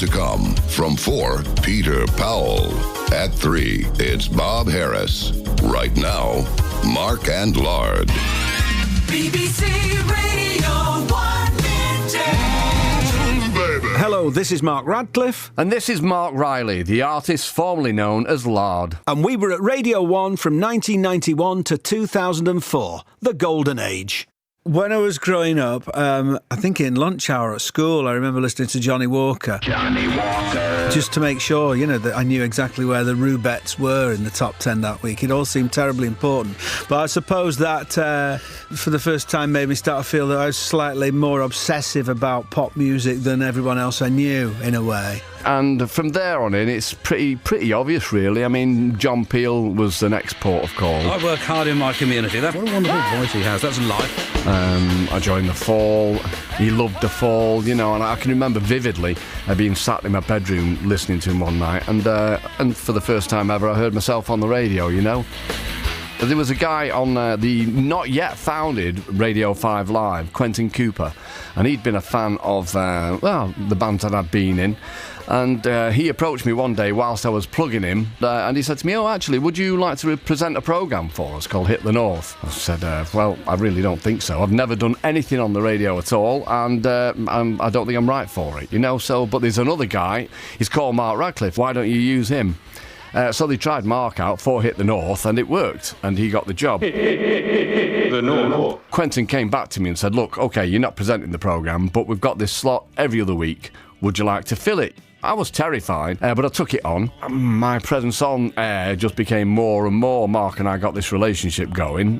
to come. From 4, Peter Powell. At 3, it's Bob Harris. Right now, Mark and Lard. BBC Radio 1 Vintage. Hello, this is Mark Radcliffe. And this is Mark Riley, the artist formerly known as Lard. And we were at Radio 1 from 1991 to 2004, the Golden Age. When I was growing up, I think in lunch hour at school, I remember listening to Johnny Walker. Johnny Walker! Just to make sure, that I knew exactly where the Rubettes were in the top 10 that week. It all seemed terribly important. But I suppose that, for the first time, made me start to feel that I was slightly more obsessive about pop music than everyone else I knew, in a way. And from there on in, it's pretty obvious, really. I mean, John Peel was the next port of call. I work hard in my community. What a wonderful voice he has. That's life. I joined the Fall. He loved the Fall, and I can remember vividly being sat in my bedroom listening to him one night, and for the first time ever, I heard myself on the radio, There was a guy on the not yet founded Radio 5 Live, Quentin Cooper, and he'd been a fan of, the bands that I'd been in. And he approached me one day whilst I was plugging him, and he said to me, actually, would you like to present a programme for us called Hit the North? I said, well, I really don't think so. I've never done anything on the radio at all, and I don't think I'm right for it, but there's another guy, he's called Mark Radcliffe, why don't you use him? So they tried Mark out for Hit the North, and it worked, and he got the job. The North. Quentin came back to me and said, look, OK, you're not presenting the programme, but we've got this slot every other week. Would you like to fill it? I was terrified, but I took it on. My presence on air just became more and more. Mark and I got this relationship going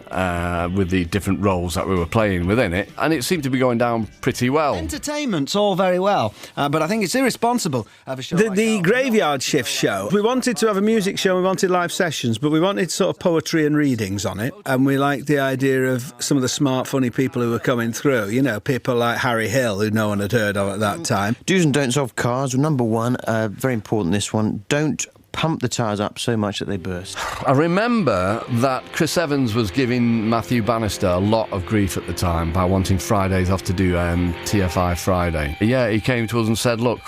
with the different roles that we were playing within it, and it seemed to be going down pretty well. Entertainment's all very well, but I think it's irresponsible of a show the Graveyard Shift show. We wanted to have a music show, we wanted live sessions, but we wanted sort of poetry and readings on it, and we liked the idea of some of the smart, funny people who were coming through, people like Harry Hill, who no one had heard of at that time. Do's and don'ts of cars. Number one, very important this one, don't pump the tyres up so much that they burst. I remember that Chris Evans was giving Matthew Bannister a lot of grief at the time by wanting Fridays off to do TFI Friday. Yeah, he came to us and said, look,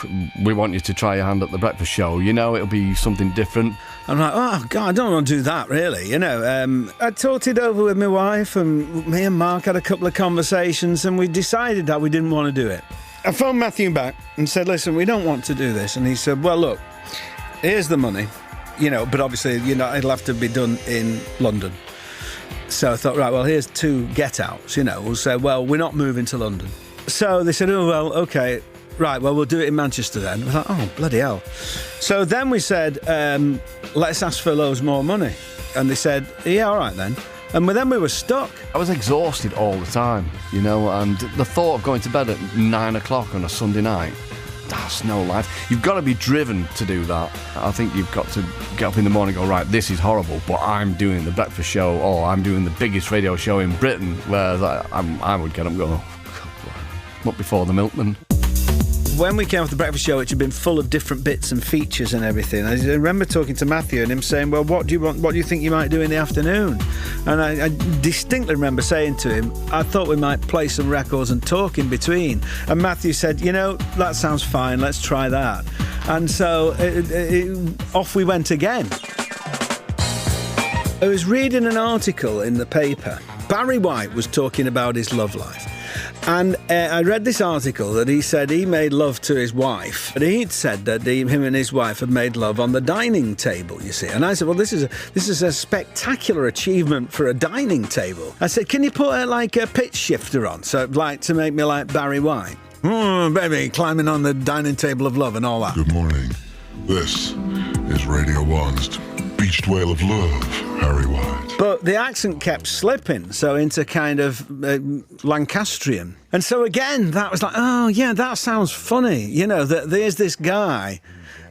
we want you to try your hand at the breakfast show, it'll be something different. I'm like, oh, God, I don't want to do that, really, I talked it over with my wife, and me and Mark had a couple of conversations, and we decided that we didn't want to do it. I phoned Matthew back and said, listen, we don't want to do this. And he said, well, look, here's the money, but obviously, it'll have to be done in London. So I thought, right, well, here's 2 get-outs, We'll say, well, we're not moving to London. So they said, oh, well, OK, right, well, we'll do it in Manchester then. I thought, oh, bloody hell. So then we said, let's ask for loads more money. And they said, yeah, all right then. And then we were stuck. I was exhausted all the time, and the thought of going to bed at 9 o'clock on a Sunday night, that's no life. You've got to be driven to do that. I think you've got to get up in the morning and go, right, this is horrible, but I'm doing the breakfast show, or I'm doing the biggest radio show in Britain, where I would get up and go, not before the milkman. When we came off the breakfast show, which had been full of different bits and features and everything, I remember talking to Matthew and him saying, well, what do you think you might do in the afternoon? And I distinctly remember saying to him, I thought we might play some records and talk in between. And Matthew said, that sounds fine, let's try that. And so off we went again. I was reading an article in the paper. Barry White was talking about his love life. And I read this article that he said he made love to his wife, but he'd said that him and his wife had made love on the dining table, you see. And I said, well, this is a spectacular achievement for a dining table. I said, can you put a pitch shifter on, so to make me like Barry White? Baby, climbing on the dining table of love and all that. Good morning. This is Radio 1's Beached Whale of Love, Harry White. But the accent kept slipping, so into kind of Lancastrian. And so again, that was like, oh, yeah, that sounds funny. That there's this guy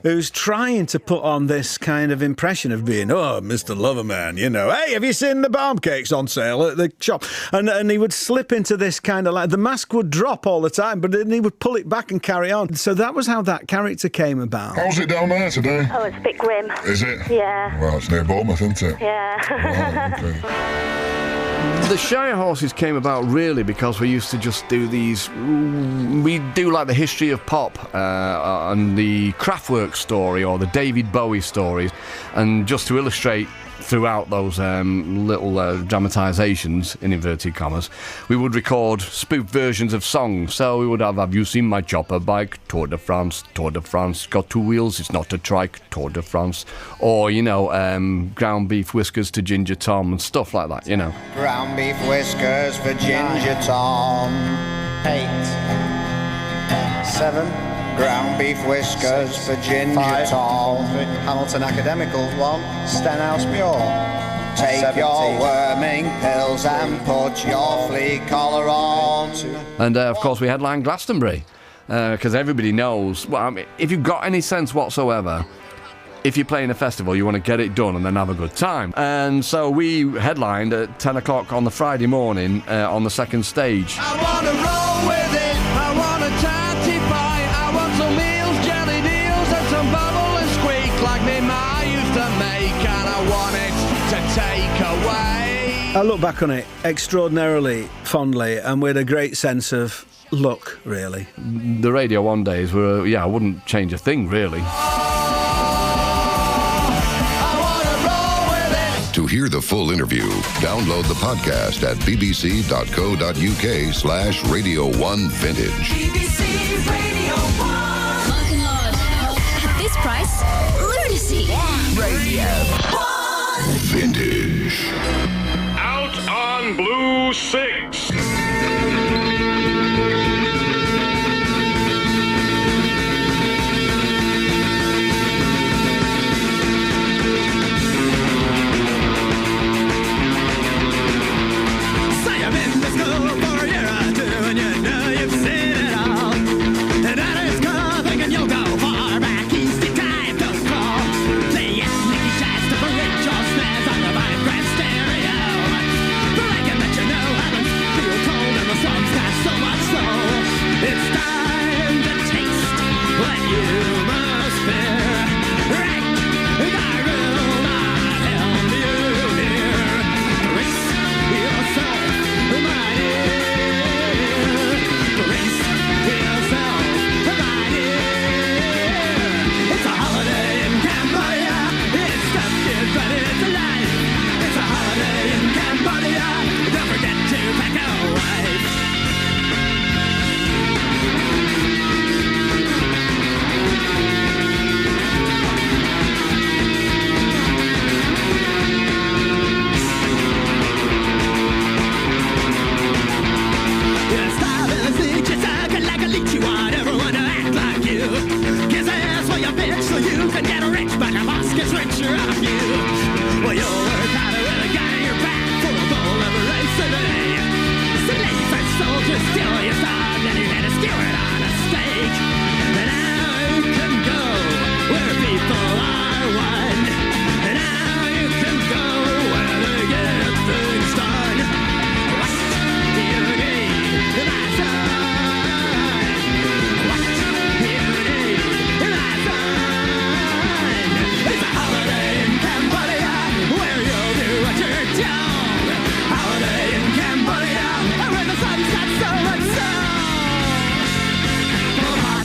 who's trying to put on this kind of impression of being, oh, Mr. Loverman, hey, have you seen the barb cakes on sale at the shop? And he would slip into this kind of the mask would drop all the time, but then he would pull it back and carry on. So that was how that character came about. How's it down there today? Oh, it's a bit grim. Is it? Yeah. Well, it's near Bournemouth, isn't it? Yeah. Right, okay. The Shire Horses came about really because we used to just do these. We do like the history of pop and the Kraftwerk story or the David Bowie stories, and just to illustrate throughout those little dramatisations, in inverted commas, we would record spoof versions of songs. So we would have you seen my chopper bike? Tour de France, got 2 wheels, it's not a trike, Tour de France. Or, ground beef whiskers to Ginger Tom and stuff like that, Ground beef whiskers for Ginger Tom. 8, 7, Ground beef whiskers for Ginger 5, Tom. Hamilton Academical 1, Stenhouse Muir. Take 17. your worming pills and put your flea collar on. And, of course, we headlined Glastonbury. Because everybody knows, if you've got any sense whatsoever, if you're playing a festival, you want to get it done and then have a good time. And so we headlined at 10 o'clock on the Friday morning on the second stage. I want to roll with it. I want a tatty pie. I want some meals, jelly deals, and some bubble and squeak like me ma used to make. And I want it to take away. I look back on it extraordinarily fondly and with a great sense of luck, really. The Radio 1 days were, I wouldn't change a thing, really. To hear the full interview, download the podcast at bbc.co.uk/Radio1Vintage. BBC Radio 1. Mark and Lard. At this price, lunacy. Radio 1. Vintage. Out on Blue 6.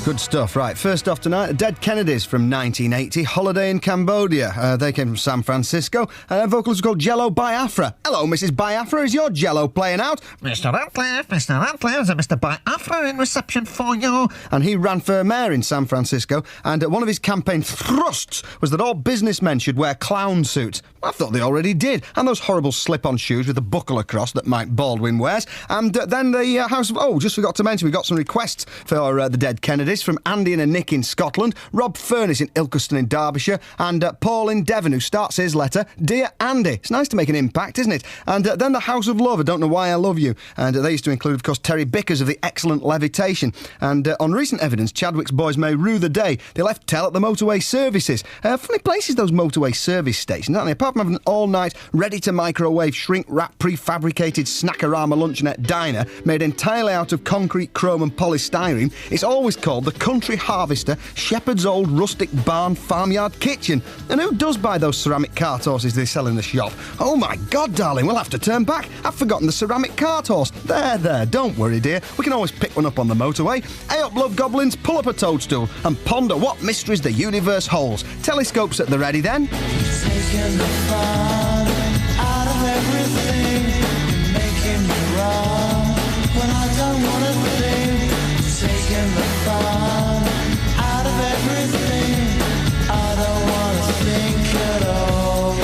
Good stuff. Right, first off tonight, the Dead Kennedys from 1980, Holiday in Cambodia. They came from San Francisco. Vocalist called Jello Biafra. Hello, Mrs. Biafra. Is your Jello playing out? Mr. Ratcliffe, is it Mr. Biafra in reception for you? And he ran for mayor in San Francisco, and one of his campaign thrusts was that all businessmen should wear clown suits. I thought they already did. And those horrible slip-on shoes with the buckle across that Mike Baldwin wears. And then the House of... Oh, just forgot to mention, we got some requests for the Dead Kennedys from Andy and a Nick in Scotland, Rob Furness in Ilkeston in Derbyshire, and Paul in Devon, who starts his letter, Dear Andy. It's nice to make an impact, isn't it? And then the House of Love, I Don't Know Why I Love You. And they used to include, of course, Terry Bickers of the excellent Levitation. And on recent evidence, Chadwick's boys may rue the day they left Tell at the motorway services. Funny places, those motorway service stations, aren't they? Apart from having an all-night, ready-to-microwave, shrink-wrap, prefabricated Snackorama luncheonette diner made entirely out of concrete, chrome and polystyrene, it's always called the the Country Harvester, Shepherd's Old Rustic Barn Farmyard Kitchen. And who does buy those ceramic cart horses they sell in the shop? Oh my God, darling, we'll have to turn back. I've forgotten the ceramic cart horse. There, don't worry, dear. We can always pick one up on the motorway. Hey up, love goblins, pull up a toadstool and ponder what mysteries the universe holds. Telescopes at the ready then. Taking the fun out of everything, making me wrong when I don't want to think. Taking the fun out of everything, I don't want to think at all.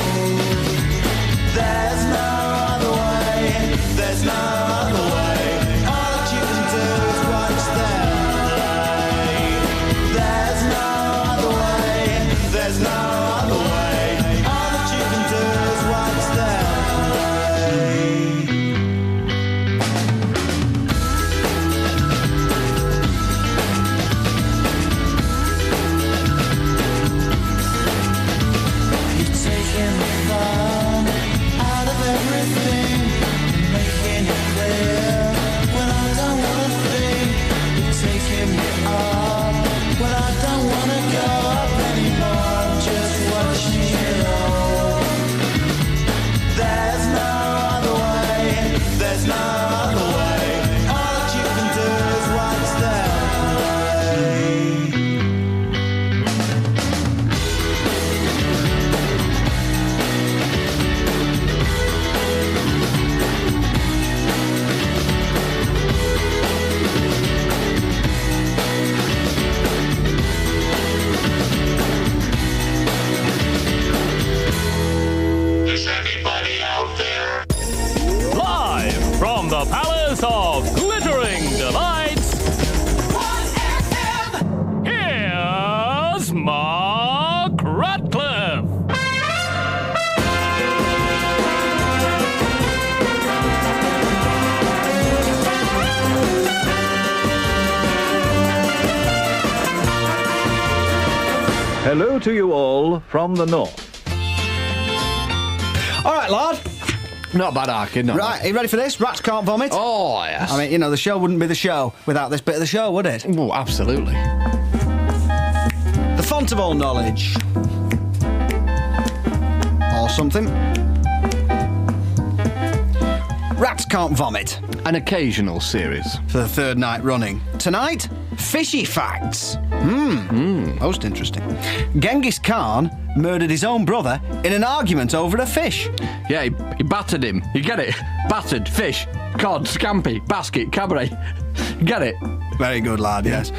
There's no other way, there's no other way. All that you can do is watch them play. There's no other way, there's no other way. All that you can do is watch them play. You're taking the fun out of everything, making it clear when I don't want to think. You're taking me up when I don't want to go up anymore. Just watching it all. There's no other way, there's no other way. All that you can do is watch them play. Is anybody out there? Live from the Palace of Glittering Delights, here's Mark Ratcliffe. Hello to you all from the north. All right, Lard. Not bad, Arkin. Not Right, are you ready for this? Rats can't vomit. Oh, yes. I mean, you know, the show wouldn't be the show without this bit of the show, would it? Oh, absolutely. The font of all knowledge. Or something. Rats can't vomit. An occasional series. For the third night running. Tonight, fishy facts. Most interesting. Genghis Khan murdered his own brother in an argument over a fish. Yeah, he battered him. You get it? Battered, fish, cod, scampi, basket, cabaret. Get it? Very good, lad, yes.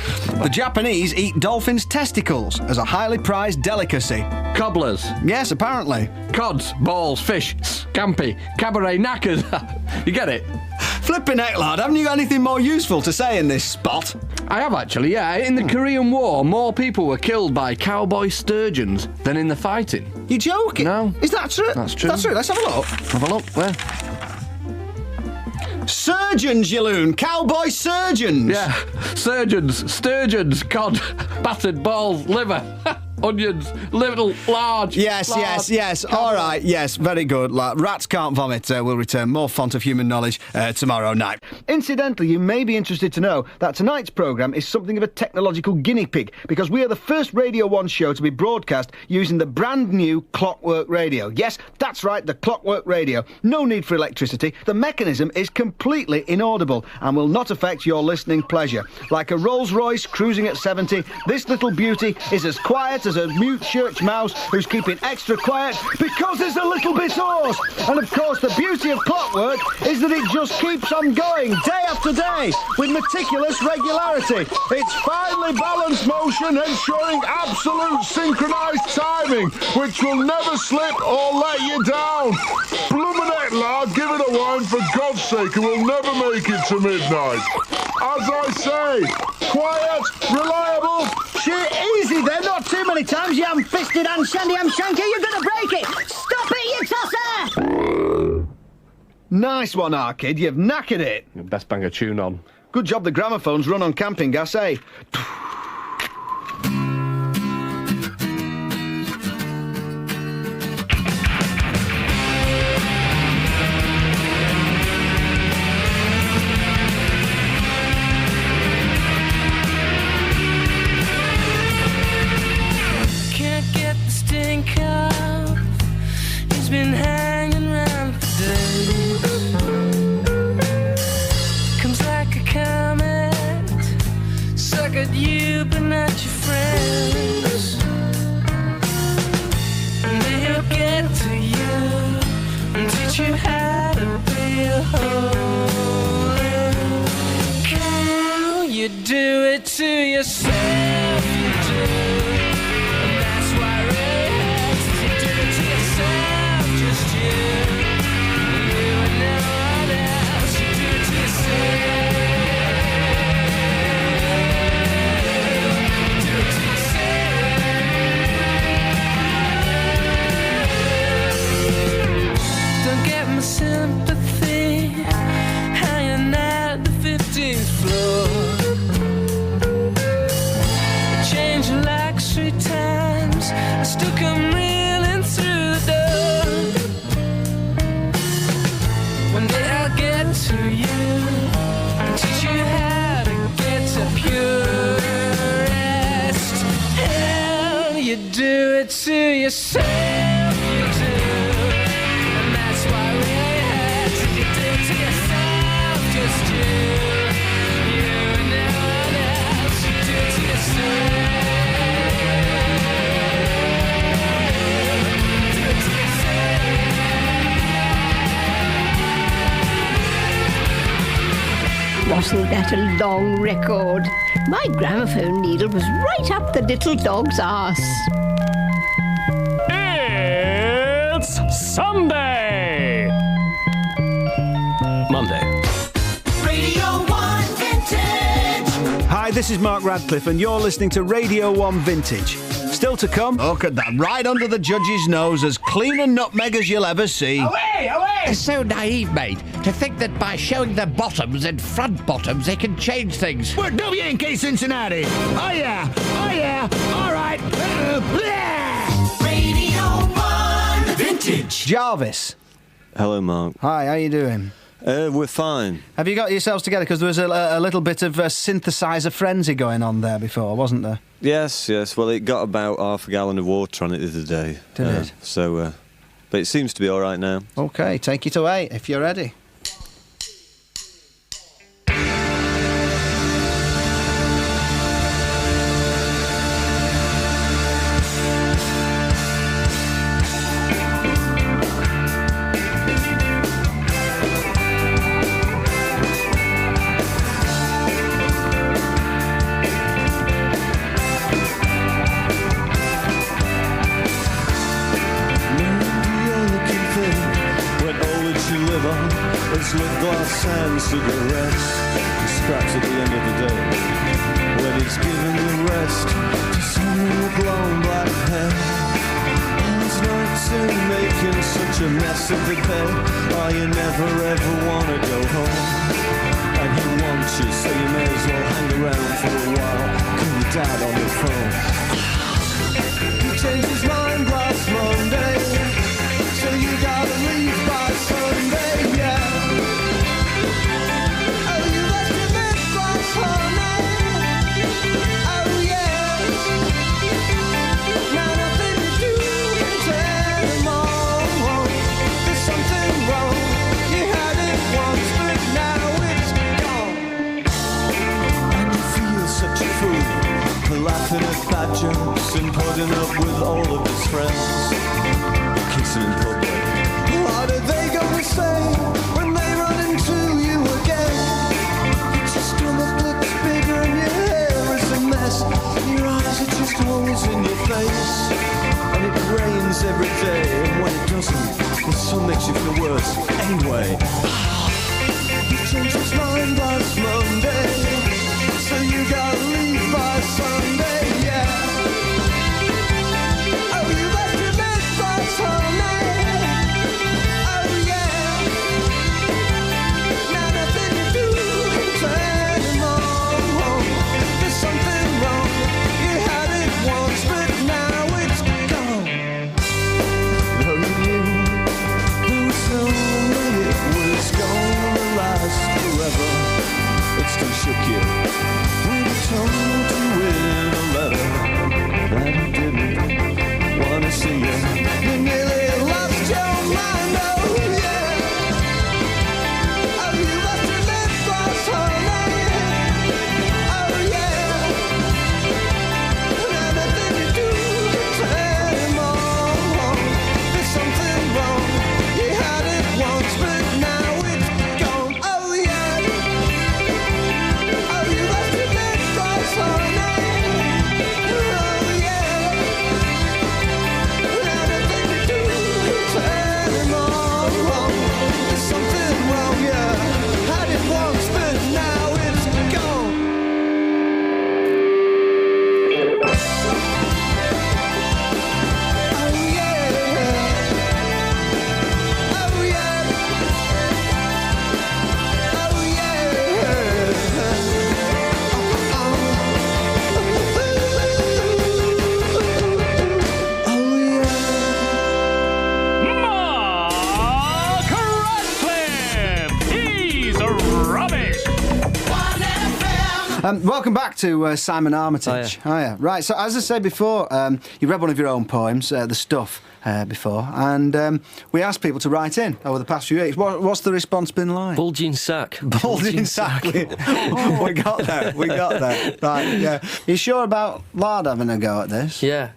The Japanese eat dolphins' testicles as a highly prized delicacy. Cobblers. Yes, apparently. Cods, balls, fish, scampi, cabaret, knackers. You get it? Flippin' heck, lad, haven't you got anything more useful to say in this spot? I have actually, yeah. In the Korean War, more people were killed by cowboy sturgeons than in the fighting. You joking? No. Is that true? That's true. That's true. Let's have a look. Have a look. Where? Surgeons, you loon! Cowboy surgeons! Yeah. Surgeons, sturgeons, cod, battered balls, liver, onions, little, large. Yes. All right, yes, very good. Rats can't vomit. We'll return more font of human knowledge tomorrow night. Incidentally, you may be interested to know that tonight's programme is something of a technological guinea pig because we are the first Radio 1 show to be broadcast using the brand new Clockwork Radio. Yes, that's right, the Clockwork Radio. No need for electricity. The mechanism is completely inaudible and will not affect your listening pleasure. Like a Rolls-Royce cruising at 70, this little beauty is as quiet as a mute church mouse who's keeping extra quiet because it's a little bit hoarse. And of course, the beauty of Clockwork is that it just keeps on going day after day with meticulous regularity. It's finely balanced motion ensuring absolute synchronised timing, which will never slip or let you down. Bluminette, lad, give it a whine for God's sake, and we'll never make it to midnight. As I say, quiet, reliable. Shit, easy then, not too many times, you ham-fisted and shandy ham shanker, you're gonna break it! Stop it, you tosser! Nice one, our kid, you've knackered it. Best bang a tune on. Good job the gramophone's run on camping gas, eh? you but not your friends. And they'll get to you and teach you how to be a holy cow. You do it to yourself, you do. And that's why it really hurts. You do it to yourself, just you. You and no one else. You do it to yourself. Sympathy hanging at the 15th floor. I changed like 3 times. I still come reeling through the door. One day I'll get to you and teach you how to get to pure rest. Hell, you do it to yourself, you do. To yourself, just you. You and no one else. You do it to yourself. Do it to yourself. Wasn't that a long record? My gramophone needle was right up the little dog's arse. It's Sunday! Monday. Radio 1 Vintage. Hi, this is Mark Radcliffe, and you're listening to Radio 1 Vintage. Still to come. Look at that, right under the judge's nose, as clean a nutmeg as you'll ever see. Away, away! It's so naive, mate, to think that by showing their bottoms and front bottoms they can change things. We're WNK Cincinnati. Oh yeah, all right. Radio 1 Vintage. Jarvis. Hello, Mark. Hi, how you doing? We're fine. Have you got yourselves together? Because there was a little bit of synthesizer frenzy going on there before, wasn't there? Yes. Well, it got about half a gallon of water on it the other day. Did it? So, but it seems to be all right now. OK, take it away if you're ready. And cigarettes, the scraps at the end of the day. When he's given the rest to someone with long black hair. His nights in making such a mess of the bed. Oh, you never ever want to go home. And he wants you, so you may as well hang around for a while. Call your dad on the phone. He changed his mind last Monday, so you gotta leave by Sunday, yeah. Laughing at bad jokes and putting up with all of his friends, kissing in public. What are they gonna say when they run into you again? Your stomach looks bigger and your hair is a mess. Your eyes are just always in your face. And it rains every day, and when it doesn't, the sun makes you feel worse anyway. He changed his mind last Monday, so you gotta leave by Sunday, yeah. Oh, you left your bed by Sunday. Oh, yeah. Now nothing to do anymore. There's something wrong. You had it once, but now it's gone. No, you knew there was no way it was gonna last forever. It still shook you. We were told Welcome back to Simon Armitage. Hiya. Right, so as I said before, you read one of your own poems, The Stuff, before, and we asked people to write in over the past few weeks. What's the response been like? Bulging sack. Bulging sack. We got there. Right, yeah. You sure about Lard having a go at this? Yeah.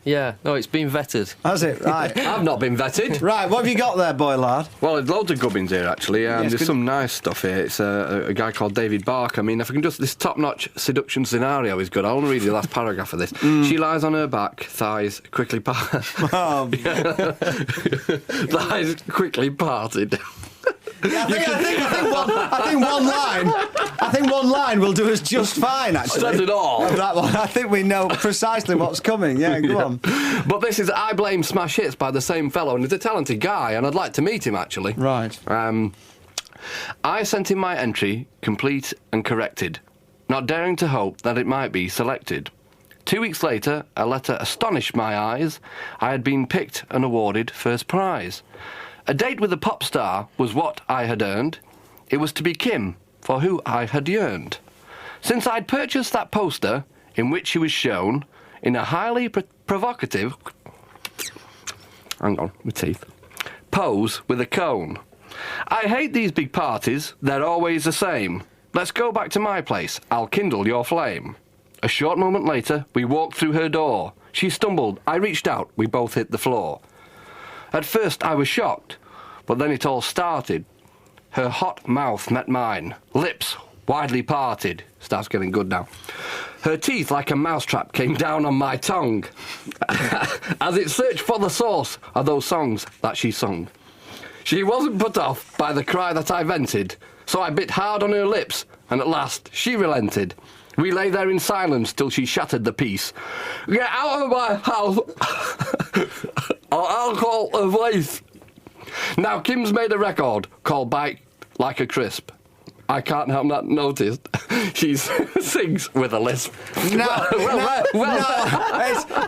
No, it's been vetted. Has it? Right. I've not been vetted. Right, what have you got there, boy Lard? Well, there's loads of gubbins here, actually. There's some nice stuff here. It's a guy called David Barker. I mean, if I can just... This top-notch seduction scenario is good. I'll only read you the last paragraph of this. She lies on her back, thighs quickly parted. Thighs quickly parted. Yeah, I think one line will do us just fine, actually. Says it all. That one. I think we know precisely what's coming. Yeah, go on. But this is I Blame Smash Hits by the same fellow, and he's a talented guy, and I'd like to meet him, actually. Right. I sent in my entry, complete and corrected, not daring to hope that it might be selected. 2 weeks later, a letter astonished my eyes. I had been picked and awarded first prize. A date with a pop star was what I had earned. It was to be Kim, for who I had yearned. Since I'd purchased that poster, in which she was shown, in a highly provocative... Hang on, my teeth. Pose with a cone. I hate these big parties, they're always the same. Let's go back to my place, I'll kindle your flame. A short moment later, we walked through her door. She stumbled, I reached out, we both hit the floor. At first I was shocked, but then it all started. Her hot mouth met mine, lips widely parted. Starts getting good now. Her teeth like a mousetrap came down on my tongue as it searched for the source of those songs that she sung. She wasn't put off by the cry that I vented, so I bit hard on her lips, and at last she relented. We lay there in silence till she shattered the peace. Get out of my house, or I'll call the police. Now Kim's made a record called Bite Like a Crisp. I can't help not notice she sings with a lisp.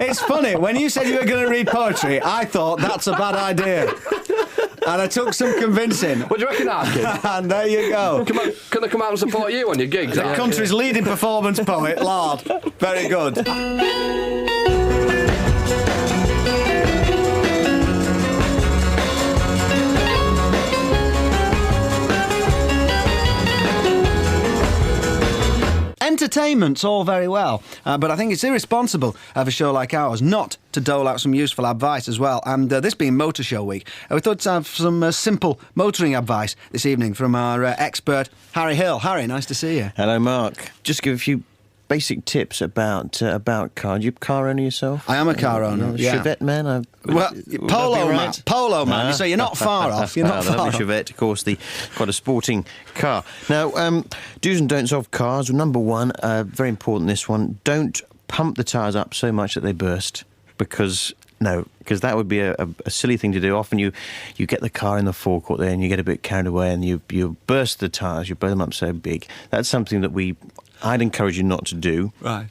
It's funny. When you said you were going to read poetry, I thought that's a bad idea. And I took some convincing. What do you reckon, Arkin? And there you go. Can I come out and support you on your gigs? The country's leading performance poet, Lard. Very good. Entertainment's all very well, but I think it's irresponsible of a show like ours not to dole out some useful advice as well. And this being Motor Show Week, we thought to have some simple motoring advice this evening from our expert, Harry Hill. Harry, nice to see you. Hello, Mark. Just give a few basic tips about car. Do you car owner yourself? I am a car owner. Yeah. Chevette man. Polo man. So you're not far off. You're not far off. Chevette, of course, quite a sporting car. Now, do's and don'ts of cars. Number one, very important. This one: don't pump the tyres up so much that they burst, because that would be a silly thing to do. Often you get the car in the forecourt there and you get a bit carried away and you burst the tyres. You blow them up so big. That's something that I'd encourage you not to do. Right.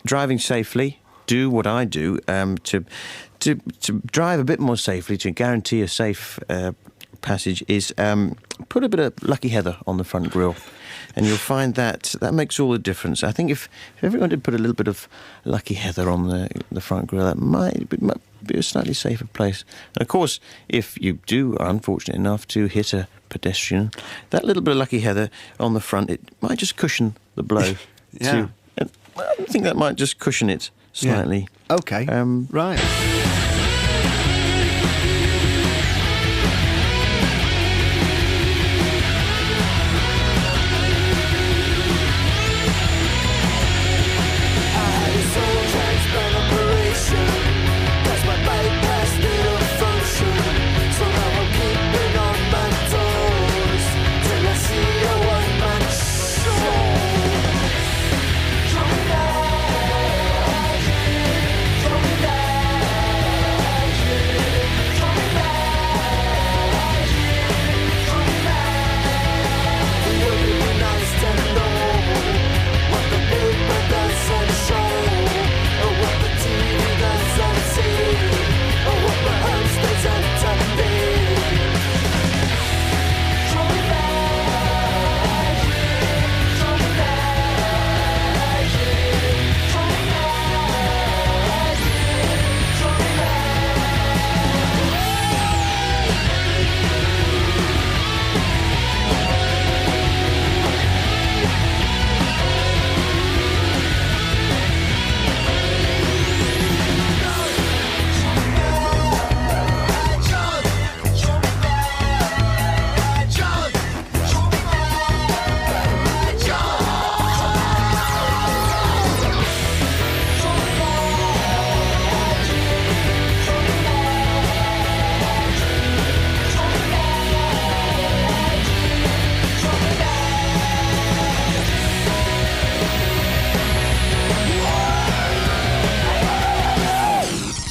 Driving safely, do what I do to drive a bit more safely, to guarantee a safe passage, is put a bit of Lucky Heather on the front grille. And you'll find that makes all the difference. I think if everyone did put a little bit of Lucky Heather on the front grille, that might be a slightly safer place. And of course, if you are unfortunate enough to hit a pedestrian, that little bit of Lucky Heather on the front, it might just cushion the blow. Yeah. I think that might just cushion it slightly. Yeah. Okay. Right.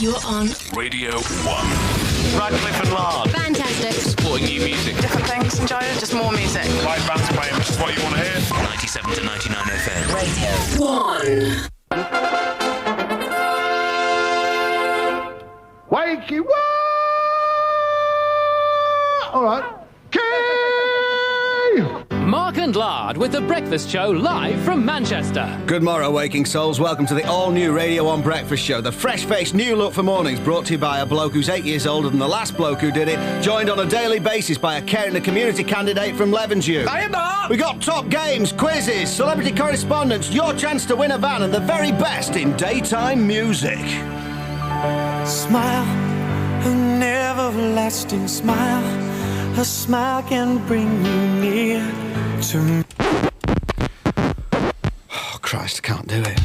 You're on Radio 1. Radcliffe and Lard. Fantastic. Supporting new music. Different things in China, just more music. Live bands playing, which is what you want to hear. 97 to 99 FM. Radio 1. Wakey, what? All right. Mark and Lard with The Breakfast Show live from Manchester. Good morrow, waking souls. Welcome to the all-new Radio 1 Breakfast Show. The fresh-faced new look for mornings brought to you by a bloke who's 8 years older than the last bloke who did it, joined on a daily basis by a caring and community candidate from Levenshulme. Hiya, Mark! We got top games, quizzes, celebrity correspondence, your chance to win a van, and the very best in daytime music. Smile, an everlasting smile. A smile can bring you near to me. Oh, Christ, I can't do it.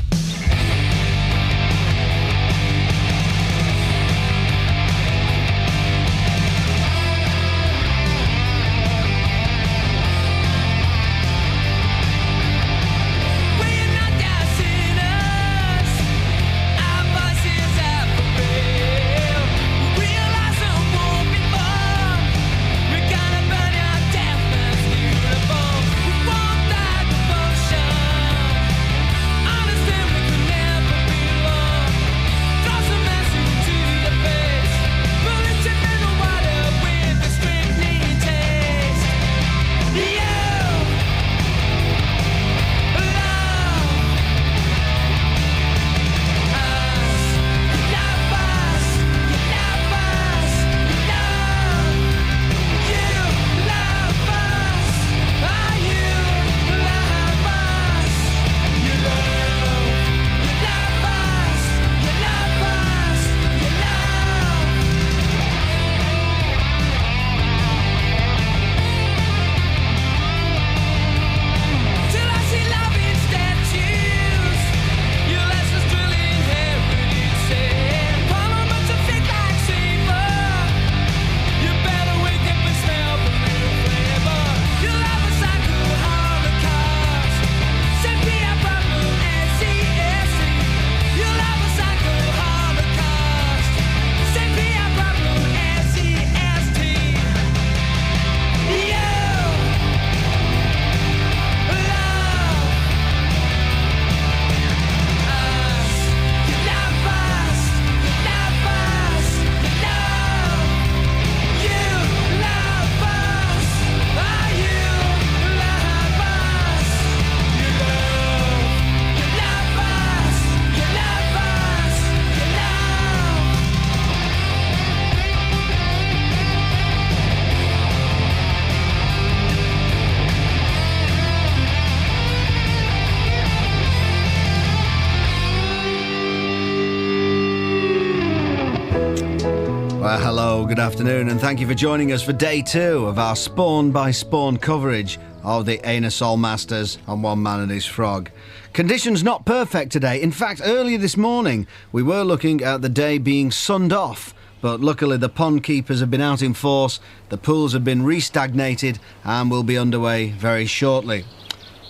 Well, hello, good afternoon, and thank you for joining us for day 2 of our Spawn by Spawn coverage of the Anusol Masters on One Man and His Frog. Conditions not perfect today. In fact, earlier this morning, we were looking at the day being sunned off, but luckily the pond keepers have been out in force, the pools have been restagnated, and will be underway very shortly.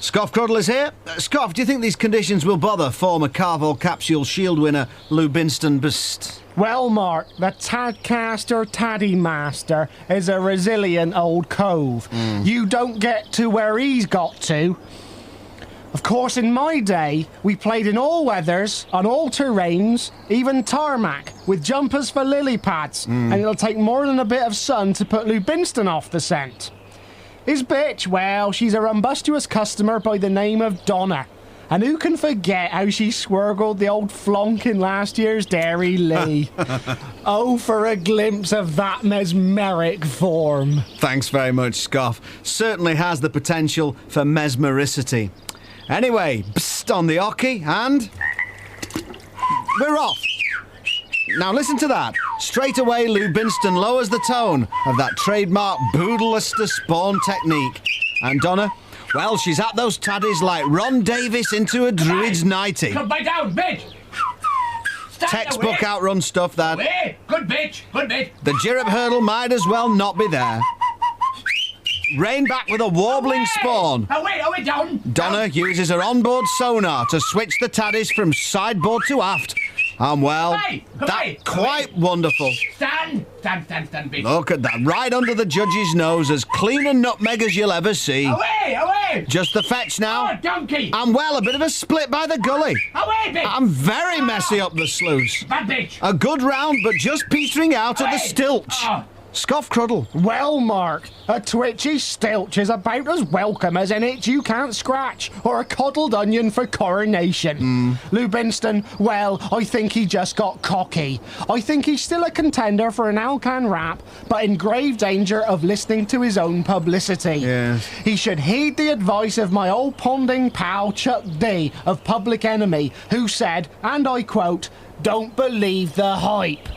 Scoff Cruddle is here. Scoff, do you think these conditions will bother former Carvel Capsule Shield winner Lou Binston-Bust? Well, Mark, the Tadcaster Taddy Master is a resilient old cove. You don't get to where he's got to. Of course, in my day, we played in all weathers, on all terrains, even tarmac, with jumpers for lily pads, and it'll take more than a bit of sun to put Lou Binston off the scent. His bitch, well, she's a rumbustious customer by the name of Donna. And who can forget how she swirgled the old flonk in last year's Dairy Lee? Oh, for a glimpse of that mesmeric form. Thanks very much, Scoff. Certainly has the potential for mesmericity. Anyway, psst on the hockey, and we're off. Now listen to that. Straight away, Lou Binston lowers the tone of that trademark Boodlester Spawn technique. And Donna, well, she's at those taddies like Ron Davis into a druid's nightie. Come back down, bitch! Textbook outrun stuff, that. Away. Good bitch, good bitch. The giraffe hurdle might as well not be there. Rein back with a warbling spawn. Away, down. Donna uses her onboard sonar to switch the taddies from sideboard to aft. I'm well. Away! That's Away! quite wonderful. Stand, bitch. Look at that, right under the judge's nose, as clean a nutmeg as you'll ever see. Away! Just the fetch now. Oh, donkey! I'm well, a bit of a split by the gully. Away, bitch! I'm very messy up the sluice. Bad bitch! A good round, but just petering out at the Away! stilch. Oh. Scoff Cruddle. Well, Mark, a twitchy stilch is about as welcome as an itch you can't scratch, or a coddled onion for coronation. Lubinston, well, I think he just got cocky. I think he's still a contender for an Alcan rap, but in grave danger of listening to his own publicity. Yes. He should heed the advice of my old ponding pal Chuck D of Public Enemy, who said, and I quote, "Don't believe the hype."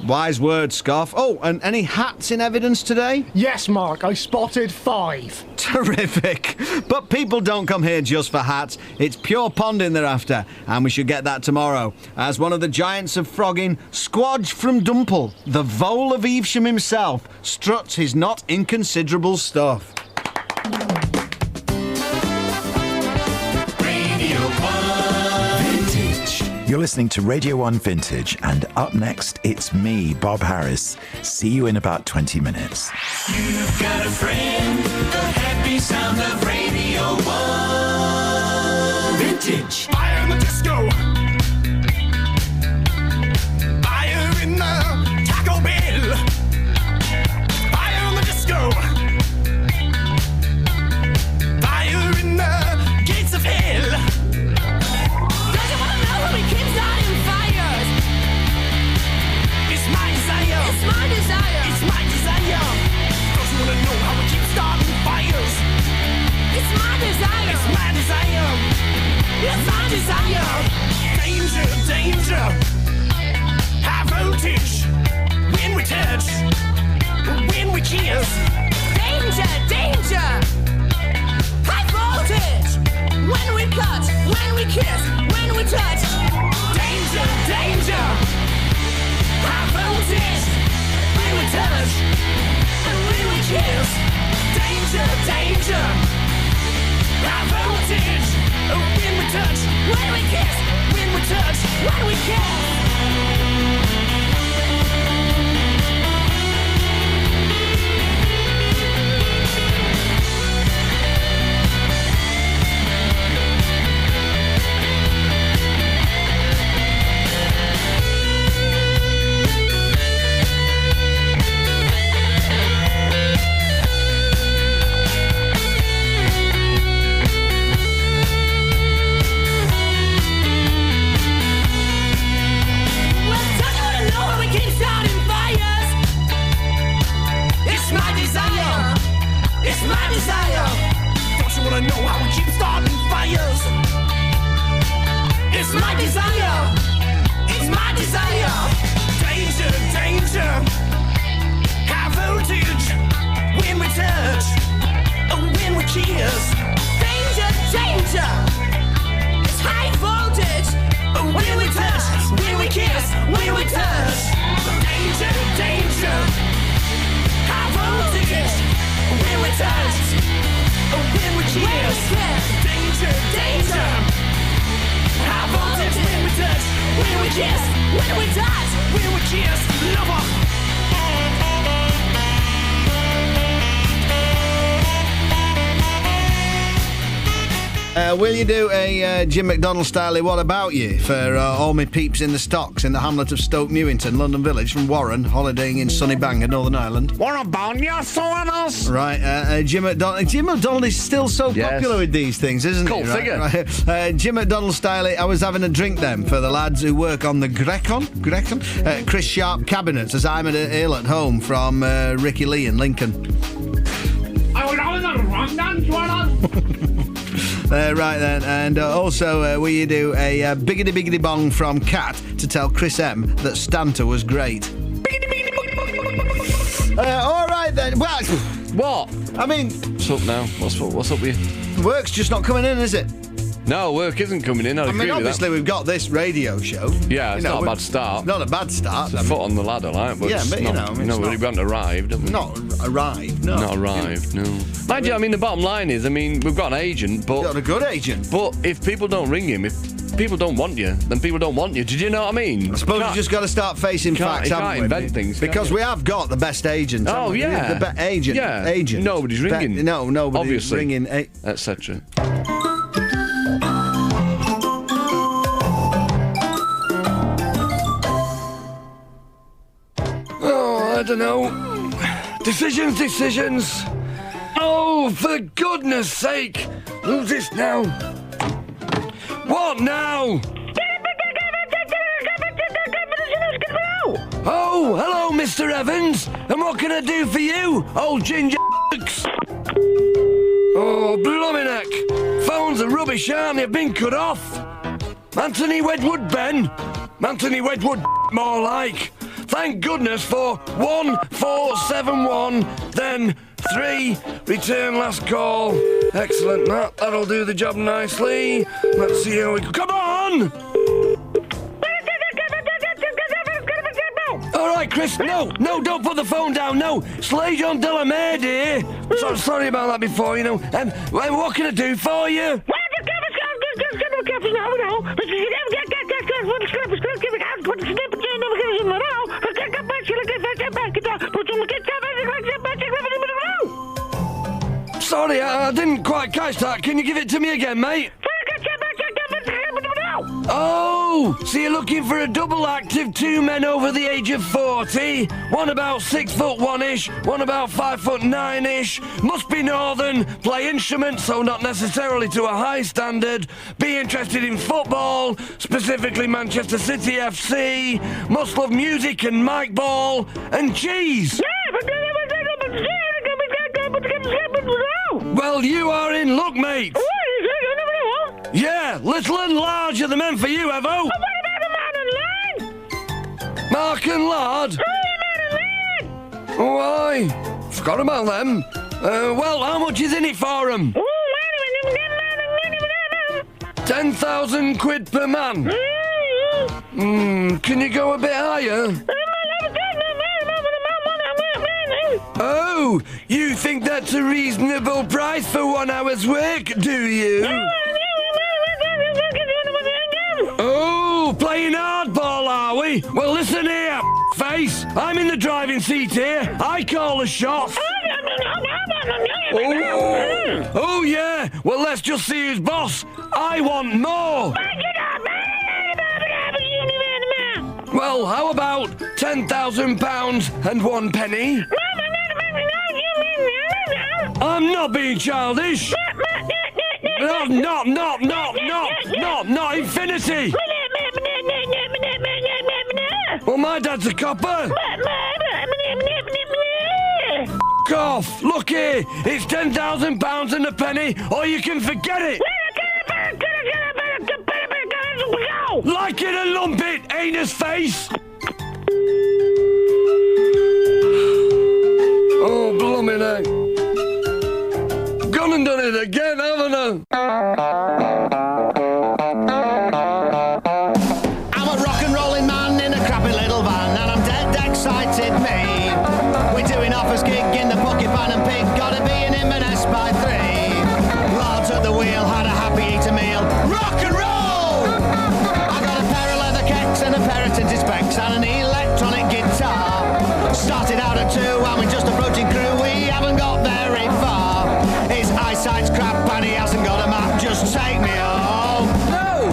Wise word, Scoff. Oh, and any hats in evidence today? Yes, Mark, I spotted 5. Terrific. But people don't come here just for hats. It's pure ponding they're after, and we should get that tomorrow. As one of the giants of frogging, Squodge from Dumple, the vole of Evesham himself, struts his not inconsiderable stuff. You're listening to Radio 1 Vintage, and up next, it's me, Bob Harris. See you in about 20 minutes. You've got a friend, the happy sound of Radio 1 Vintage. Fire in the disco. Fire in the Taco Bell. Fire in the disco. Fire in the gates of hell. Danger, danger, high voltage, when we touch, when we kiss. Danger, danger, high voltage, when we cut, when we kiss, when we touch. Danger, danger, high voltage, when we touch, and when we kiss. Danger, danger, high voltage. When we touch, when we kiss, when we touch, when we kiss. Wanna know how we keep starting fires? It's my desire. It's my desire. Danger, danger. High voltage. When we touch, when we kiss. Danger, danger. It's high voltage. When we touch, when we kiss, when we touch. Danger, danger. High voltage. When we touch. When we kiss, danger, danger. High voltage when we touch, when we kiss, when we touch, when we kiss, lover. Will you do a Jim McDonald style What About You for all my peeps in the stocks in the hamlet of Stoke Newington, London Village, from Warren, holidaying in sunny Bangor, Northern Ireland? What about you, Sonos? Right, Jim McDonald. Jim McDonald is still so popular with these things, isn't he? Cool figure. Right. Jim McDonald style. I was having a drink then for the lads who work on the Grecon, Chris Sharp cabinets, as I'm at a ale at home from Ricky Lee in Lincoln. I was on the wrong dance, Right then, and also will you do a biggity bong from Cat to tell Chris M that Stanta was great? All right then. Well, what? I mean, what's up now? What's up with you? Work's just not coming in, is it? No, work isn't coming in. I mean, obviously we've got this radio show. Yeah, it's not a bad start. It's not a bad start. It's a foot on the ladder, like. But yeah, but you know, we haven't arrived, have we? Not arrived. No. Not arrived. No. Mind you, I mean, the bottom line is, I mean, we've got an agent, but got a good agent. But if people don't ring him, if if people don't want you, then people don't want you. Did you know what I mean? I suppose you just got to start facing facts, you haven't can't we? invent things, because we have got the best agent. Oh, yeah. The agent. Yeah. Agent. Nobody's ringing. No, nobody's Obviously. ringing. Etc. Oh, I don't know. Decisions. Oh, for goodness sake. Who's this now? What now? Oh, hello, Mr. Evans. And what can I do for you, old ginger? Oh, blooming heck. Phones are rubbish, aren't they? Been cut off. Anthony Wedgwood, Ben. Anthony Wedgwood, more like. Thank goodness for 1471, then 3, return last call. Excellent, that'll do the job nicely. Let's see how we... Come on! All right, Chris, no, don't put the phone down, no. Slade John Delamere, dear. Sorry about that before, you know. What can I do for you? Sorry, I didn't quite catch that. Can you give it to me again, mate? Oh, so you're looking for a double act of 2 men over the age of 40, one about 6'1"-ish, one about 5'9"-ish, must be northern, play instruments, so not necessarily to a high standard, be interested in football, specifically Manchester City FC, must love music and mic ball, and cheese. Well, you are in luck, mate. Yeah, Little and Large are the men for you, Evo. Oh, what about Mark and Lard? Oh, I forgot about them. Well, how much is in it for them? 10,000 quid per man. Can you go a bit higher? Oh, you think that's a reasonable price for 1 hour's work, do you? Oh, playing hardball, are we? Well, listen here, face. I'm in the driving seat here. I call the shots. Oh, yeah. Well, let's just see who's boss. I want more. Well, how about £10,000 and 1 penny? I'm not being childish. Not infinity. Well, my dad's a copper. Off. Look here. It's £10,000 and a penny, or you can forget it. Like it and lump it, anus face. Oh, blooming heck. Gone and done it again, haven't I? I'm a rock and rolling man in a crappy little van, and I'm dead excited, me. We're doing offers gig in the pocket pan and pig, gotta be in Inverness by 3. Lards at the wheel, had a happy eater meal. Rock and roll! I got a pair of leather kecks and a pair of tinted specs and an electronic guitar. Started out at 2 and we're just approaching crew, we haven't got very far. His eyesight's crap and he hasn't got a map, just take me home. No!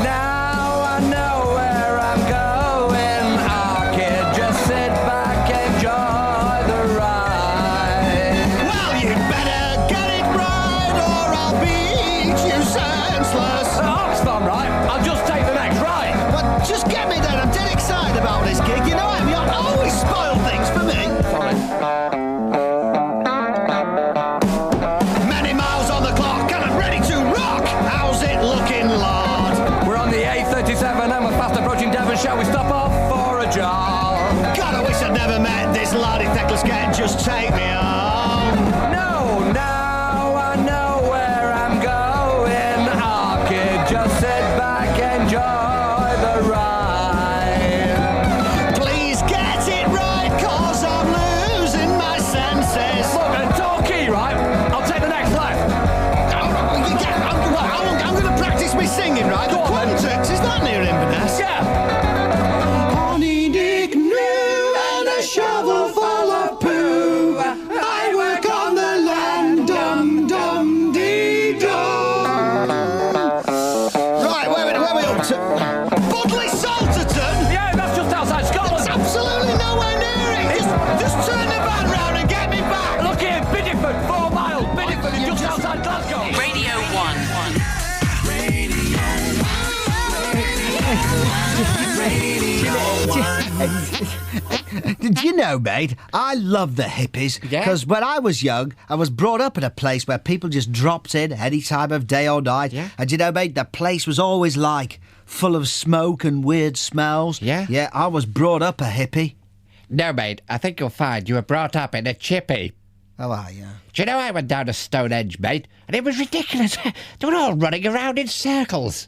Now I know where I'm going. I can just sit back, enjoy the ride. Well, you better get it right or I'll beat you senseless. Oh, it's fun, right? I'll just take the next ride. Well, just get me there. I'm dead excited about this gig. You know him, you always spoil things for me. Sorry. Many miles on the clock and I'm ready to rock. How's it looking, Lord? We're on the A37 and we're fast approaching Devon. Shall we stop off for a jog? God, I wish I'd never met this lardy feckless cat. Just take me home. No, now I know where I'm going. I can just sit back, enjoy the ride. Please get it right, cause I'm losing my senses. Look, and talkie, right? I'll take the next left. I'm going to practice me singing, right? Go on, then. Salterton? Yeah, that's just outside Scotland. It's absolutely nowhere near it. Just turn the van round and get me back. Look here, Bideford, 4 miles. Bideford is just outside Glasgow. Radio 1. Do you know, mate, I love the hippies. Because when I was young, I was brought up in a place where people just dropped in any time of day or night. Yeah. And you know, mate, the place was always like full of smoke and weird smells. Yeah. Yeah, I was brought up a hippie. No, mate, I think you'll find you were brought up in a chippy. Oh, yeah. Do you know I went down to Stonehenge, mate, and it was ridiculous. They were all running around in circles.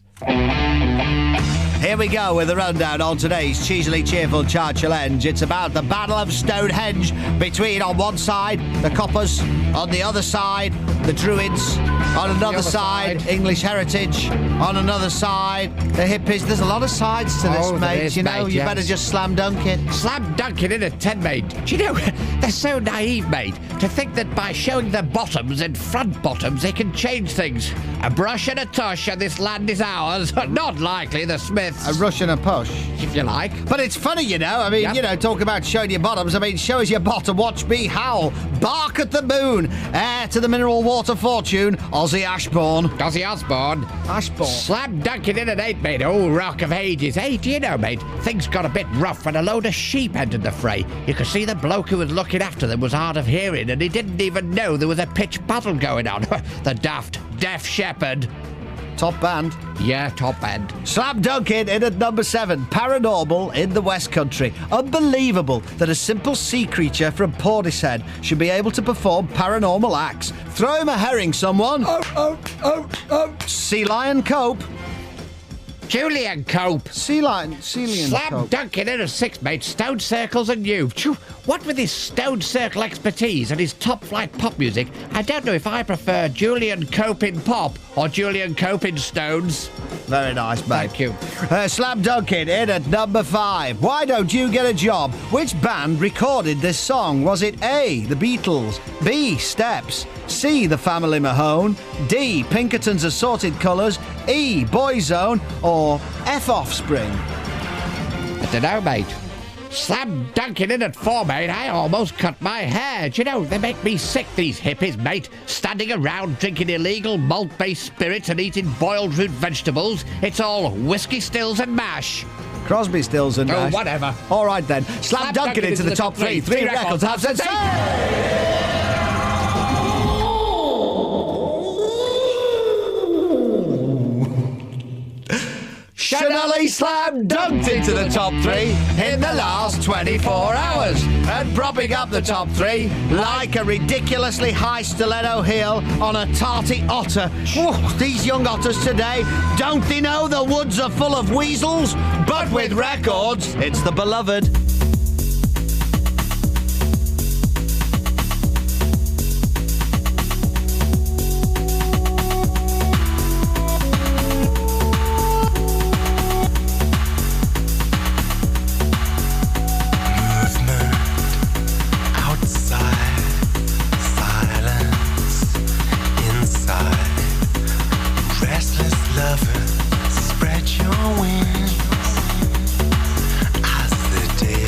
Here we go with the rundown on today's cheesily cheerful challenge. It's about the Battle of Stonehenge between, on one side, the Coppers, on the other side, the Druids, on another side, English heritage, on another side, the hippies. There's a lot of sides to this, mate. You know, you better just slam dunk it. Slam dunk it in a 10, mate. Do you know, they're so naive, mate, to think that by showing their bottoms and front bottoms they can change things. A brush and a tush and this land is ours. Not likely, the Smiths. A rush and a push. If you like. But it's funny, you know. I mean, you know, talk about showing your bottoms. I mean, show us your bottom. Watch me howl. Bark at the moon. Heir to the mineral water fortune. Ozzy Ashbourne. Ozzy Osbourne. Ashbourne. Slam dunking in at 8, mate. Oh, rock of ages. Hey, do you know, mate, things got a bit rough when a load of sheep entered the fray. You could see the bloke who was looking after them was hard of hearing, and he didn't even know there was a pitched battle going on. The daft, deaf shepherd. Top band. Yeah, top band. Slam dunking in at number 7. Paranormal in the West Country. Unbelievable that a simple sea creature from Portishead should be able to perform paranormal acts. Throw him a herring, someone. Sea lion Cope. Julian Cope. Sea lion Slam Cope. dunking in a 6, mate. Stone circles and you. What with his stone circle expertise and his top-flight pop music, I don't know if I prefer Julian Cope in pop or Julian Cope in stones. Very nice, mate. Thank you. Slam dunking in at number 5. Why don't you get a job? Which band recorded this song? Was it A, The Beatles, B, Steps, C, The Family Mahone, D, Pinkerton's Assorted Colours, E, Boyzone, or F, Offspring? I don't know, mate. Slam dunking in at 4, mate. I almost cut my hair. Do you know, they make me sick, these hippies, mate. Standing around drinking illegal malt-based spirits and eating boiled root vegetables. It's all whiskey stills and mash. Crosby, Stills and Nash. Oh, whatever. All right, then. Slam dunking into the top 3. 3 records have sensation. Chanelli slam dunked into the top 3 in the last 24 hours. And propping up the top 3 like a ridiculously high stiletto heel on a tarty otter. These young otters today, don't they know the woods are full of weasels? But with records, it's the beloved. Spread your wings as the day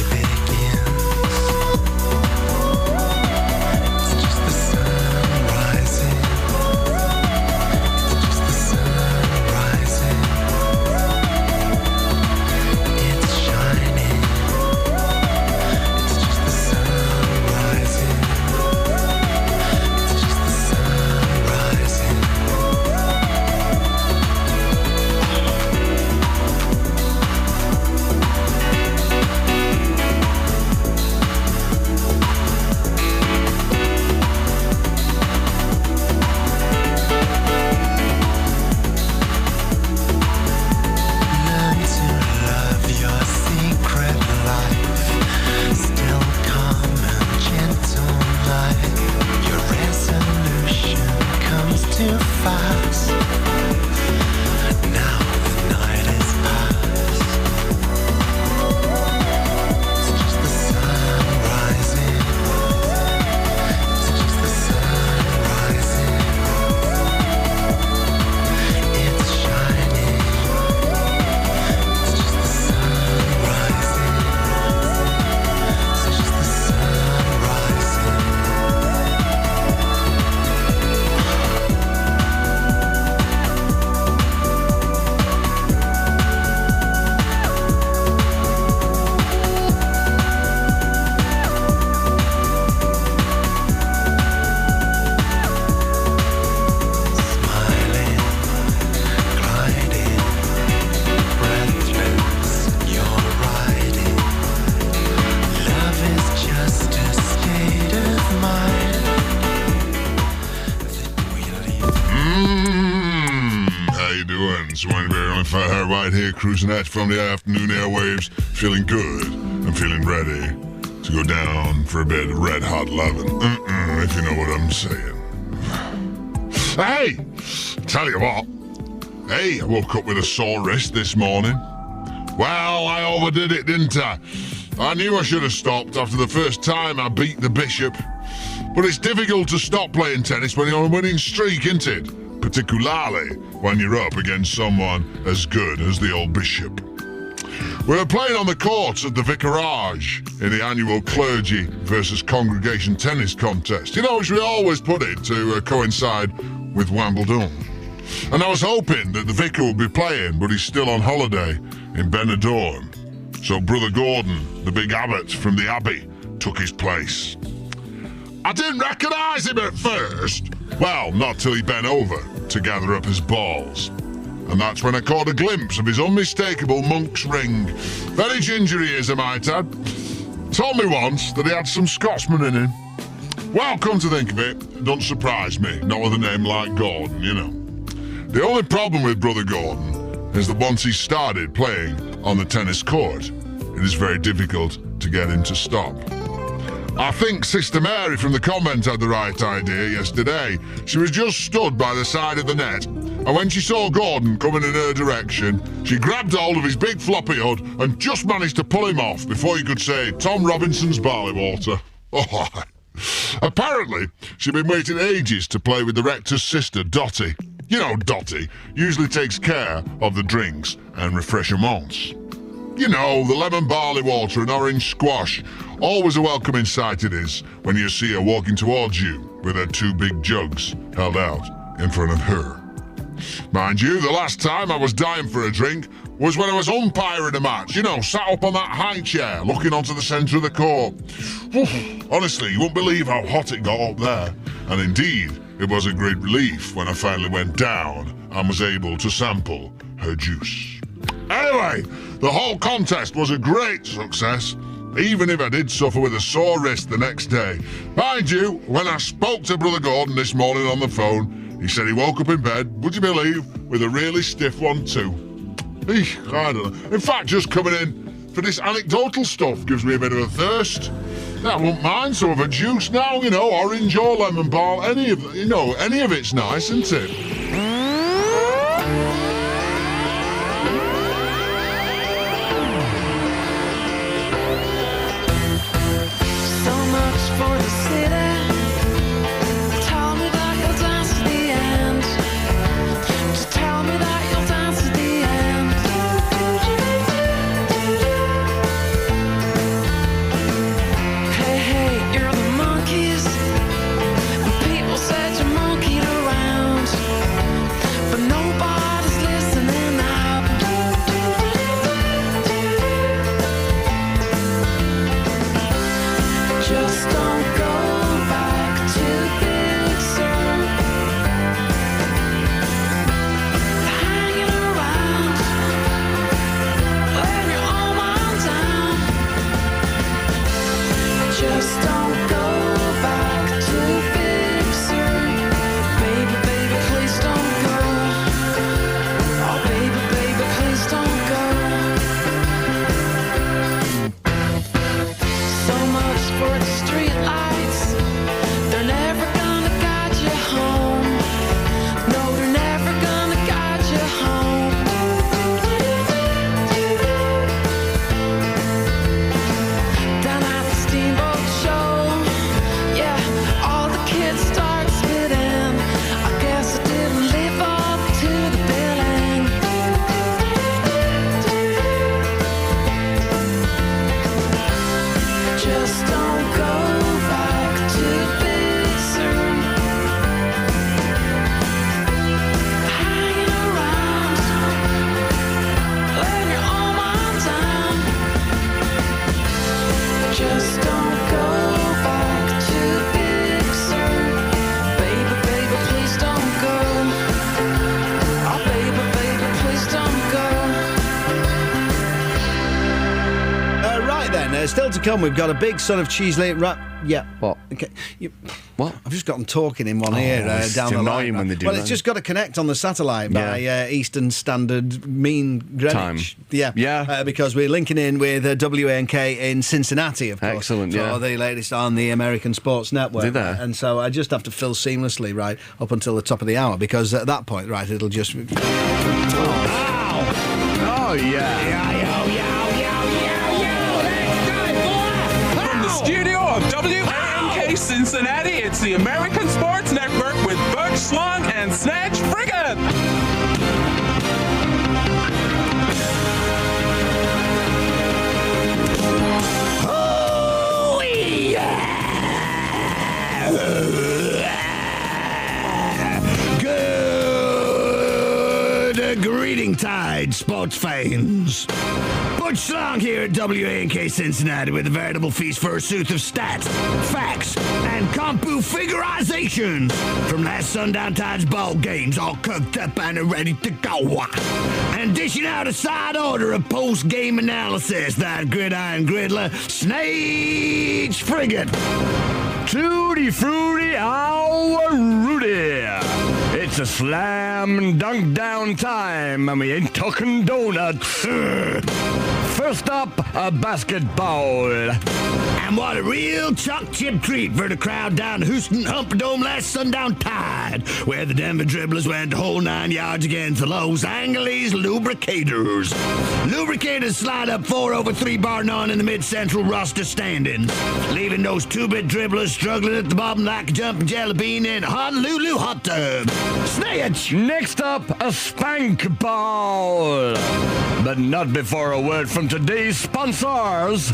right here, cruising at from the afternoon airwaves, feeling good and feeling ready to go down for a bit of red hot loving. If you know what I'm saying. Hey, tell you what. Hey, I woke up with a sore wrist this morning. Well, I overdid it, didn't I? I knew I should have stopped after the first time I beat the Bishop. But it's difficult to stop playing tennis when you're on a winning streak, isn't it? Particularly when you're up against someone as good as the old Bishop. We were playing on the courts at the Vicarage in the annual clergy versus congregation tennis contest. You know, which we always put it to coincide with Wimbledon. And I was hoping that the vicar would be playing, but he's still on holiday in Benidorm. So Brother Gordon, the big abbot from the abbey, took his place. I didn't recognise him at first. Well, not till he bent over to gather up his balls. And that's when I caught a glimpse of his unmistakable monk's ring. Very ginger he is, I might add. Told me once that he had some Scotsman in him. Well, come to think of it, don't surprise me. Not with a name like Gordon, you know. The only problem with Brother Gordon is that once he started playing on the tennis court, it is very difficult to get him to stop. I think Sister Mary from the convent had the right idea yesterday. She was just stood by the side of the net, and when she saw Gordon coming in her direction, she grabbed hold of his big floppy hood and just managed to pull him off before he could say Tom Robinson's barley water. Oh. Apparently, she'd been waiting ages to play with the rector's sister, Dottie. You know, Dottie usually takes care of the drinks and refreshments. You know, the lemon barley water and orange squash. Always a welcoming sight it is when you see her walking towards you with her two big jugs held out in front of her. Mind you, the last time I was dying for a drink was when I was umpiring a match. You know, sat up on that high chair looking onto the centre of the court. Honestly, you won't believe how hot it got up there. And indeed, it was a great relief when I finally went down and was able to sample her juice. Anyway, the whole contest was a great success, even if I did suffer with a sore wrist the next day. Mind you, when I spoke to Brother Gordon this morning on the phone, he said he woke up in bed, would you believe, with a really stiff one too. I don't know. In fact, just coming in for this anecdotal stuff gives me a bit of a thirst. I wouldn't mind some of a juice now, you know, orange or lemon bar, any of it's nice, isn't it? So much for the city. Tell me that you'll dance to the end. Just tell me that you'll dance to the end. Hey, hey, you're the monkeys. And people said you monkeyed around. Still to come, we've got a big sort of cheesy wrap. Yeah. What? Okay. What? I've just got them talking in one ear it's down the line. annoying when they do Well, that. it's just got to connect on the satellite by Eastern Standard Mean Greenwich. Time. Yeah. Because we're linking in with WANK in Cincinnati, of course. Excellent, for yeah. the latest on the American Sports Network. Did they? And so I just have to fill seamlessly right up until the top of the hour, because at that point, right, it'll just... Oh, yeah. From the studio of WANK Cincinnati, it's the American Sports Network with Butch Slung and Snatch Frigate. Oh, yeah! Good greeting tide, sports fans. Butch Slong here at WANK Cincinnati with a veritable feast for a sooth of stats, facts, and compu figurizations from last Sundown Tide's ball games, all cooked up and ready to go. And dishing out a side order of post-game analysis, that gridiron griddler, Snage Frigate. Tutti frutti, our Rudy. It's a slam and dunk down time, and we ain't talking donuts. First up, a basketball. And what a real chalk chip treat for the crowd down Houston Humperdome last Sundown Tide, where the Denver dribblers went the whole 9 yards against the Los Angeles Lubricators. Lubricators slide up 4 over 3 bar none in the mid-central roster standings, leaving those 2-bit dribblers struggling at the bottom like a jumping jelly bean in a Honolulu hot tub. Snatch! Next up, a spank ball. But not before a word from today's sponsors.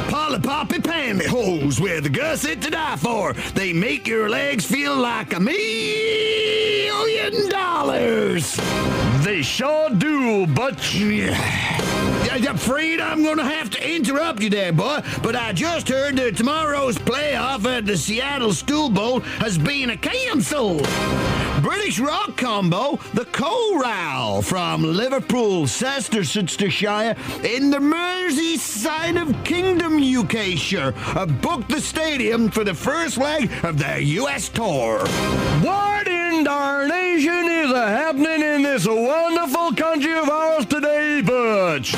Polly Poppy Pantyhose, where the gusset to die for. They make your legs feel like $1 million. They sure do, but... I'm afraid I'm going to have to interrupt you there, boy, but I just heard that tomorrow's playoff at the Seattle Stool Bowl has been canceled. British rock combo, the Chorale from Liverpool, Leicestershire, in the Merseyside of Kingdom, UK, booked the stadium for the first leg of their US tour. What in darnation is happening in this wonderful country of ours today, Butch?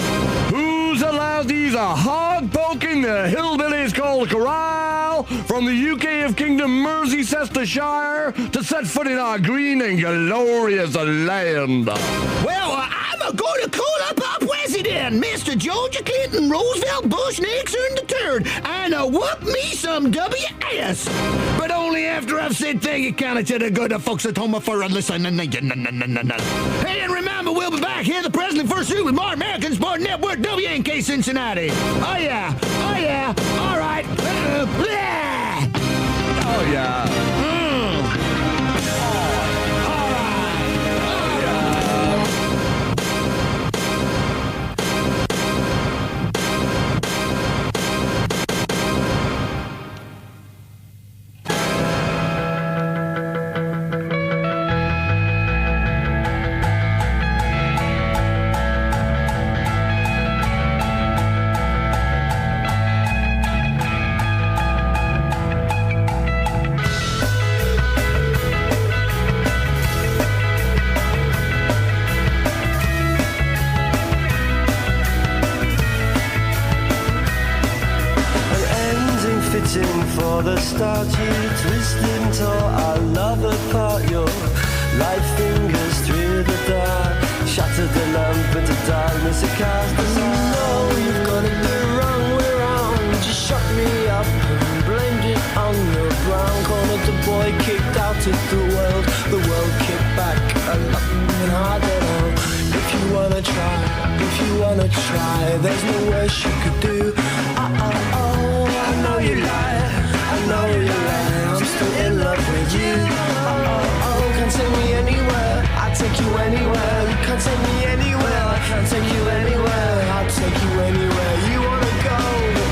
Who's allowed these hog-poking hillbillies called Chorale from the UK of Kingdom, Merseyside to set foot in our green and glorious land? Well, I'm going to call up our president, Mr. George Clinton Roosevelt Bush Nixon III, and whoop me some WS. But only after I've said thank you kind of to the good folks at home for listening. Hey, and remember, we'll be back here, the Presley First Suit with more American Sport Network, WNK Cincinnati. Oh, yeah. All right. Oh, yeah. For the start, you twist into our love apart. Your light fingers through the dark, shattered the lamp into darkness. It cast us all. No, you've got it the wrong way round. You shut me up and blamed it on the brown corner. The boy kicked out of the world kicked back a lot harder now. If you wanna try, there's no worse you could do. I know you lie. I'm still in love with you. Can't take me anywhere. I'll take you anywhere. You can't take me anywhere. I can't take you anywhere. I'll take you anywhere you wanna go.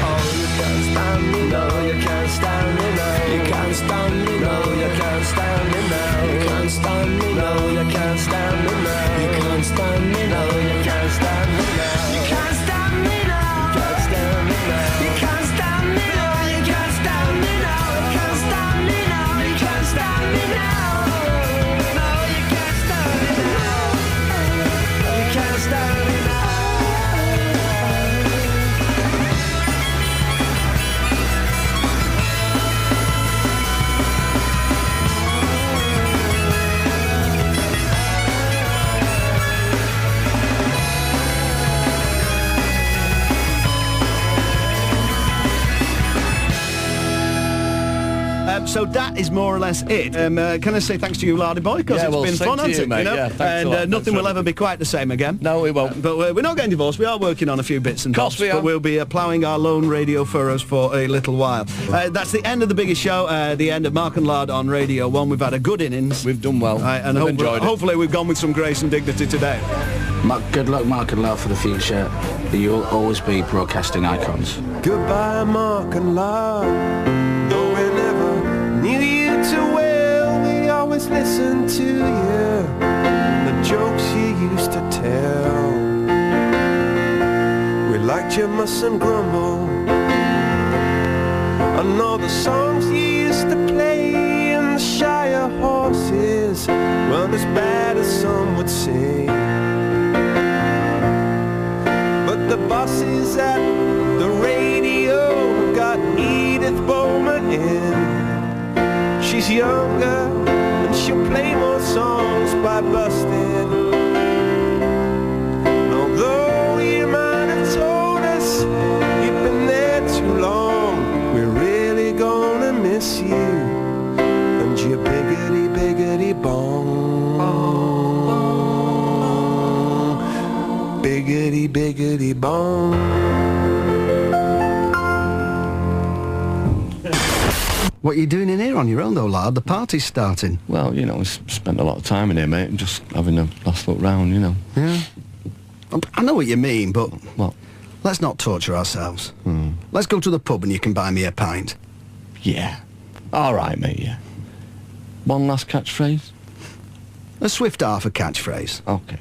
Oh, you can't stand me. No, you can't stand me. No, you can't stand me. No, you can't stand me. No, you can't stand me. No, you can't stand me. No, you can't stand me. No, you can't stand me. No, you can't stand me. No, So that is more or less it. Can I say thanks to you, Lardy Boy, because it's been fun, hasn't it? mate. Yeah, thanks a lot. And nothing will ever be quite the same again. No, we won't. But we're not getting divorced. We are working on a few bits and bobs. we are. But we'll be ploughing our lone radio furrows for a little while. That's the end of the biggest show, the end of Mark and Lard on Radio 1. We've had a good innings. We've done well. And I've enjoyed it. hopefully we've gone with some grace and dignity today. Good luck, Mark and Lard, for the future. You'll always be broadcasting icons. Goodbye, Mark and Lard. Though we never knew you too well, we always listened to you, the jokes you used to tell. We liked your muss and grumble, and all the songs you used to play, and the Shire horses weren't as bad as some would say. But the bosses at the radio got Edith Bowman in. She's younger and she'll play more songs by Busted. And although you might have told us you've been there too long, we're really gonna miss you and your biggity biggity bong. Biggity biggity bong. What are you doing in here on your own, though, Lard? The party's starting. Well, you know, we spent a lot of time in here, mate, and just having a last look round, you know. Yeah. I know what you mean, but... What? Let's not torture ourselves. Let's go to the pub and you can buy me a pint. Yeah. All right, mate, yeah. One last catchphrase? A swift half a catchphrase. Okay.